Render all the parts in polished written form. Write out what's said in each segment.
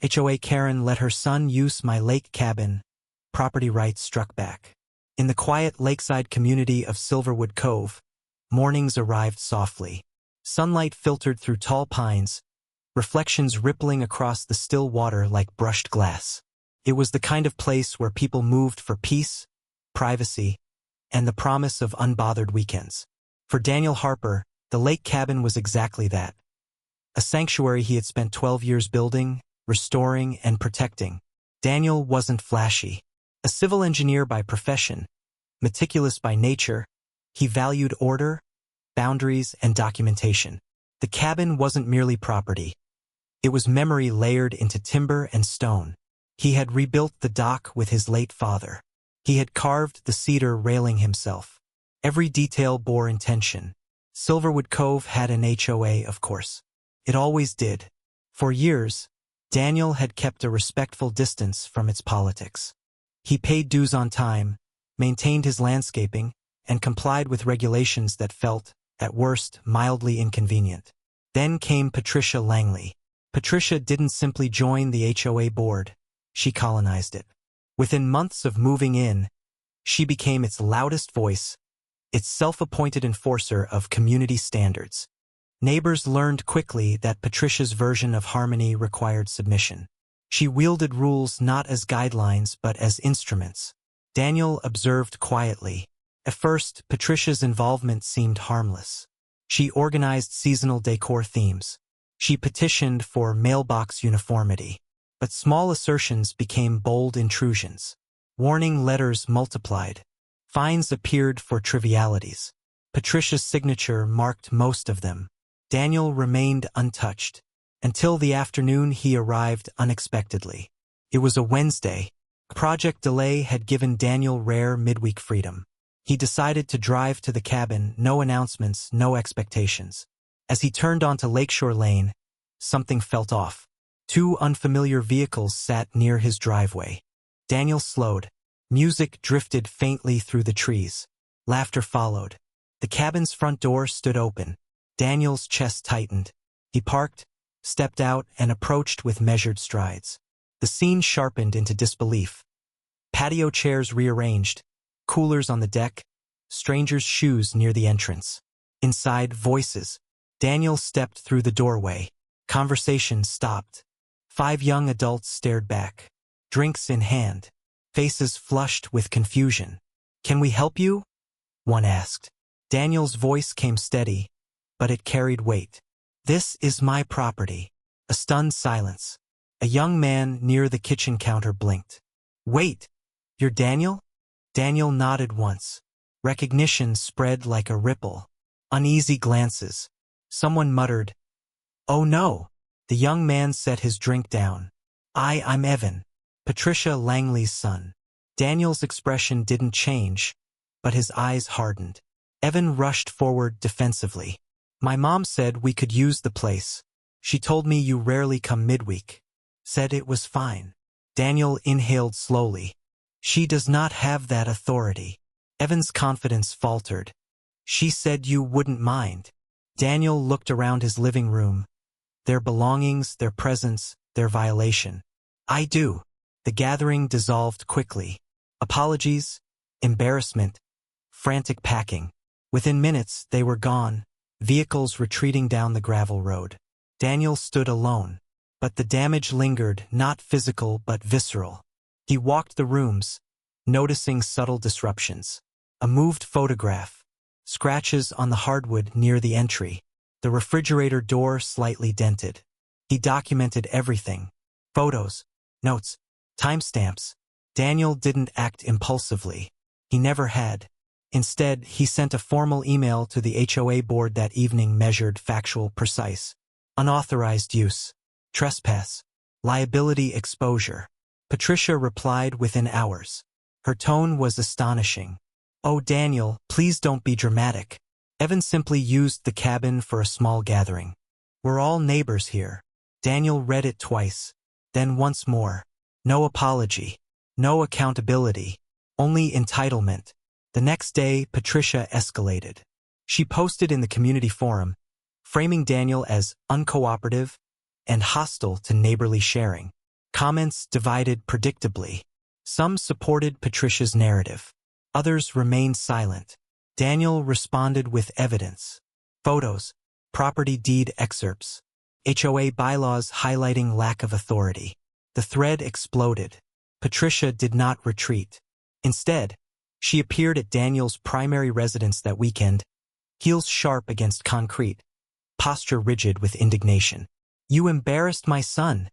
HOA Karen let her son use my lake cabin. Property rights struck back. In the quiet lakeside community of Silverwood Cove, mornings arrived softly. Sunlight filtered through tall pines, reflections rippling across the still water like brushed glass. It was the kind of place where people moved for peace, privacy, and the promise of unbothered weekends. For Daniel Harper, the lake cabin was exactly that. A sanctuary he had spent 12 years building, restoring, and protecting. Daniel wasn't flashy. A civil engineer by profession, meticulous by nature, he valued order, boundaries, and documentation. The cabin wasn't merely property. It was memory layered into timber and stone. He had rebuilt the dock with his late father. He had carved the cedar railing himself. Every detail bore intention. Silverwood Cove had an HOA, of course. It always did. For years, Daniel had kept a respectful distance from its politics. He paid dues on time, maintained his landscaping, and complied with regulations that felt, at worst, mildly inconvenient. Then came Patricia Langley. Patricia didn't simply join the HOA board, she colonized it. Within months of moving in, she became its loudest voice, its self-appointed enforcer of community standards. Neighbors learned quickly that Patricia's version of harmony required submission. She wielded rules not as guidelines but as instruments. Daniel observed quietly. At first, Patricia's involvement seemed harmless. She organized seasonal decor themes. She petitioned for mailbox uniformity. But small assertions became bold intrusions. Warning letters multiplied. Fines appeared for trivialities. Patricia's signature marked most of them. Daniel remained untouched. Until the afternoon he arrived unexpectedly. It was a Wednesday. Project delay had given Daniel rare midweek freedom. He decided to drive to the cabin, no announcements, no expectations. As he turned onto Lakeshore Lane, something felt off. Two unfamiliar vehicles sat near his driveway. Daniel slowed. Music drifted faintly through the trees. Laughter followed. The cabin's front door stood open. Daniel's chest tightened. He parked, stepped out, and approached with measured strides. The scene sharpened into disbelief. Patio chairs rearranged, coolers on the deck, strangers' shoes near the entrance. Inside, voices. Daniel stepped through the doorway. Conversation stopped. 5 young adults stared back, drinks in hand, faces flushed with confusion. "Can we help you?" one asked. Daniel's voice came steady, but it carried weight. "This is my property." A stunned silence. A young man near the kitchen counter blinked. "Wait, you're Daniel?" Daniel nodded once. Recognition spread like a ripple. Uneasy glances. Someone muttered, "Oh no." The young man set his drink down. I'm Evan, Patricia Langley's son." Daniel's expression didn't change, but his eyes hardened. Evan rushed forward defensively. "My mom said we could use the place. She told me you rarely come midweek. Said it was fine." Daniel inhaled slowly. "She does not have that authority." Evan's confidence faltered. "She said you wouldn't mind." Daniel looked around his living room. Their belongings, their presence, their violation. "I do." The gathering dissolved quickly. Apologies, embarrassment, frantic packing. Within minutes, they were gone, vehicles retreating down the gravel road. Daniel stood alone. But the damage lingered, not physical but visceral. He walked the rooms, noticing subtle disruptions. A moved photograph, scratches on the hardwood near the entry, the refrigerator door slightly dented. He documented everything. Photos, notes, timestamps. Daniel didn't act impulsively. He never had. Instead, he sent a formal email to the HOA board that evening, measured, factual, precise. Unauthorized use. Trespass. Liability exposure. Patricia replied within hours. Her tone was astonishing. "Oh, Daniel, please don't be dramatic. Evan simply used the cabin for a small gathering. We're all neighbors here." Daniel read it twice, then once more. No apology. No accountability. Only entitlement. The next day, Patricia escalated. She posted in the community forum, framing Daniel as uncooperative and hostile to neighborly sharing. Comments divided predictably. Some supported Patricia's narrative. Others remained silent. Daniel responded with evidence. Photos, property deed excerpts, HOA bylaws highlighting lack of authority. The thread exploded. Patricia did not retreat. Instead, she appeared at Daniel's primary residence that weekend, heels sharp against concrete, posture rigid with indignation. "You embarrassed my son,"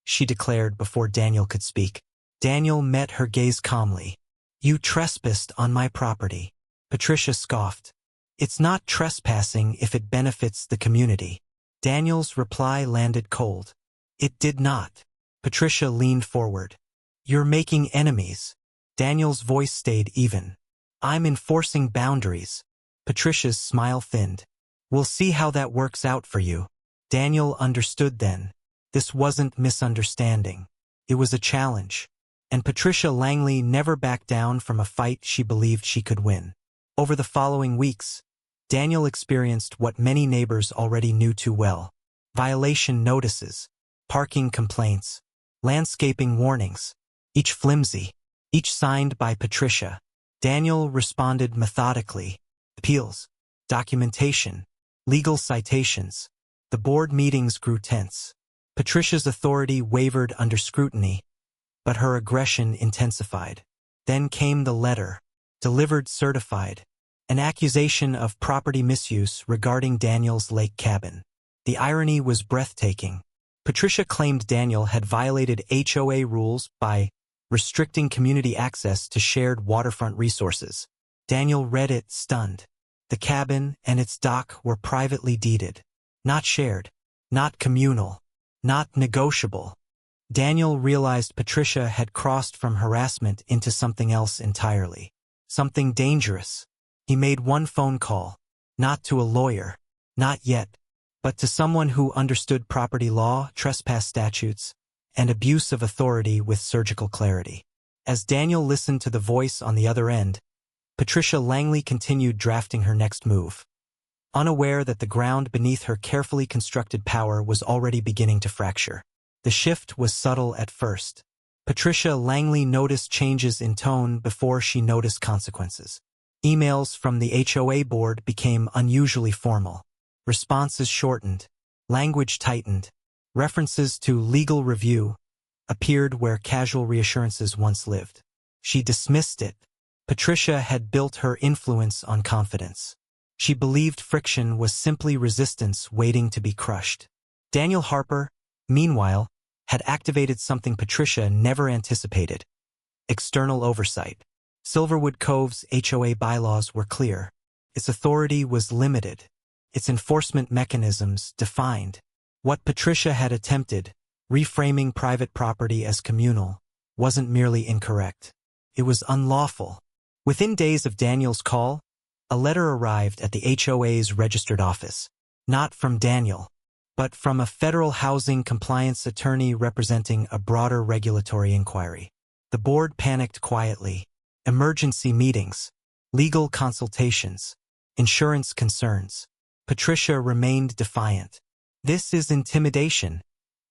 she declared before Daniel could speak. Daniel met her gaze calmly. "You trespassed on my property." Patricia scoffed. "It's not trespassing if it benefits the community." Daniel's reply landed cold. "It did not." Patricia leaned forward. "You're making enemies." Daniel's voice stayed even. "I'm enforcing boundaries." Patricia's smile thinned. "We'll see how that works out for you." Daniel understood then. This wasn't misunderstanding. It was a challenge. And Patricia Langley never backed down from a fight she believed she could win. Over the following weeks, Daniel experienced what many neighbors already knew too well. Violation notices, parking complaints, landscaping warnings, each flimsy, each signed by Patricia. Daniel responded methodically. Appeals, documentation, legal citations. The board meetings grew tense. Patricia's authority wavered under scrutiny, but her aggression intensified. Then came the letter, delivered certified, an accusation of property misuse regarding Daniel's lake cabin. The irony was breathtaking. Patricia claimed Daniel had violated HOA rules by restricting community access to shared waterfront resources. Daniel read it, stunned. The cabin and its dock were privately deeded. Not shared, not communal, not negotiable. Daniel realized Patricia had crossed from harassment into something else entirely. Something dangerous. He made one phone call, not to a lawyer, not yet, but to someone who understood property law, trespass statutes, and abuse of authority with surgical clarity. As Daniel listened to the voice on the other end, Patricia Langley continued drafting her next move, unaware that the ground beneath her carefully constructed power was already beginning to fracture. The shift was subtle at first. Patricia Langley noticed changes in tone before she noticed consequences. Emails from the HOA board became unusually formal. Responses shortened. Language tightened. References to legal review appeared where casual reassurances once lived. She dismissed it. Patricia had built her influence on confidence. She believed friction was simply resistance waiting to be crushed. Daniel Harper, meanwhile, had activated something Patricia never anticipated: external oversight. Silverwood Cove's HOA bylaws were clear. Its authority was limited. Its enforcement mechanisms defined. What Patricia had attempted, reframing private property as communal, wasn't merely incorrect. It was unlawful. Within days of Daniel's call, a letter arrived at the HOA's registered office. Not from Daniel, but from a federal housing compliance attorney representing a broader regulatory inquiry. The board panicked quietly. Emergency meetings, legal consultations, insurance concerns. Patricia remained defiant. "This is intimidation,"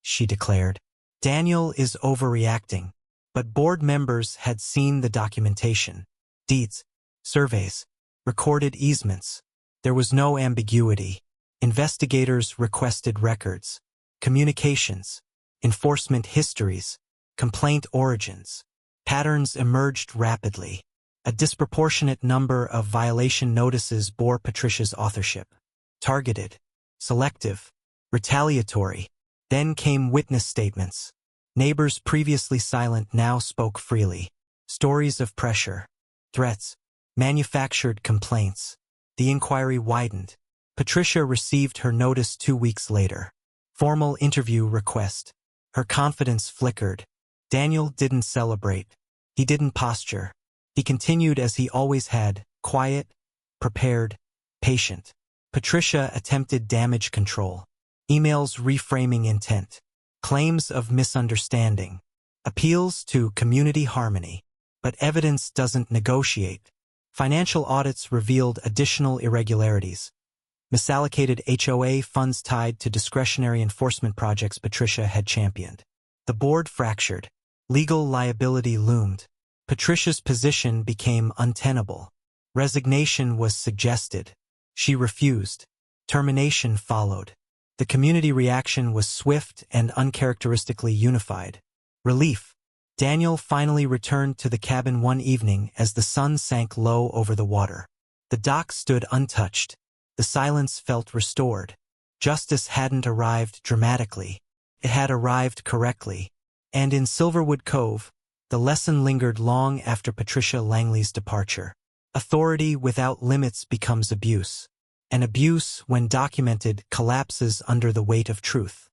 she declared. "Daniel is overreacting." But board members had seen the documentation. Deeds, surveys, recorded easements. There was no ambiguity. Investigators requested records, communications, enforcement histories, complaint origins. Patterns emerged rapidly. A disproportionate number of violation notices bore Patricia's authorship. Targeted, selective, retaliatory. Then came witness statements. Neighbors previously silent now spoke freely. Stories of pressure, threats, manufactured complaints. The inquiry widened. Patricia received her notice 2 weeks later. Formal interview request. Her confidence flickered. Daniel didn't celebrate. He didn't posture. He continued as he always had, quiet, prepared, patient. Patricia attempted damage control. Emails reframing intent. Claims of misunderstanding. Appeals to community harmony. But evidence doesn't negotiate. Financial audits revealed additional irregularities. Misallocated HOA funds tied to discretionary enforcement projects Patricia had championed. The board fractured. Legal liability loomed. Patricia's position became untenable. Resignation was suggested. She refused. Termination followed. The community reaction was swift and uncharacteristically unified. Relief. Daniel finally returned to the cabin one evening as the sun sank low over the water. The dock stood untouched. The silence felt restored. Justice hadn't arrived dramatically. It had arrived correctly. And in Silverwood Cove, the lesson lingered long after Patricia Langley's departure. Authority without limits becomes abuse. And abuse, when documented, collapses under the weight of truth.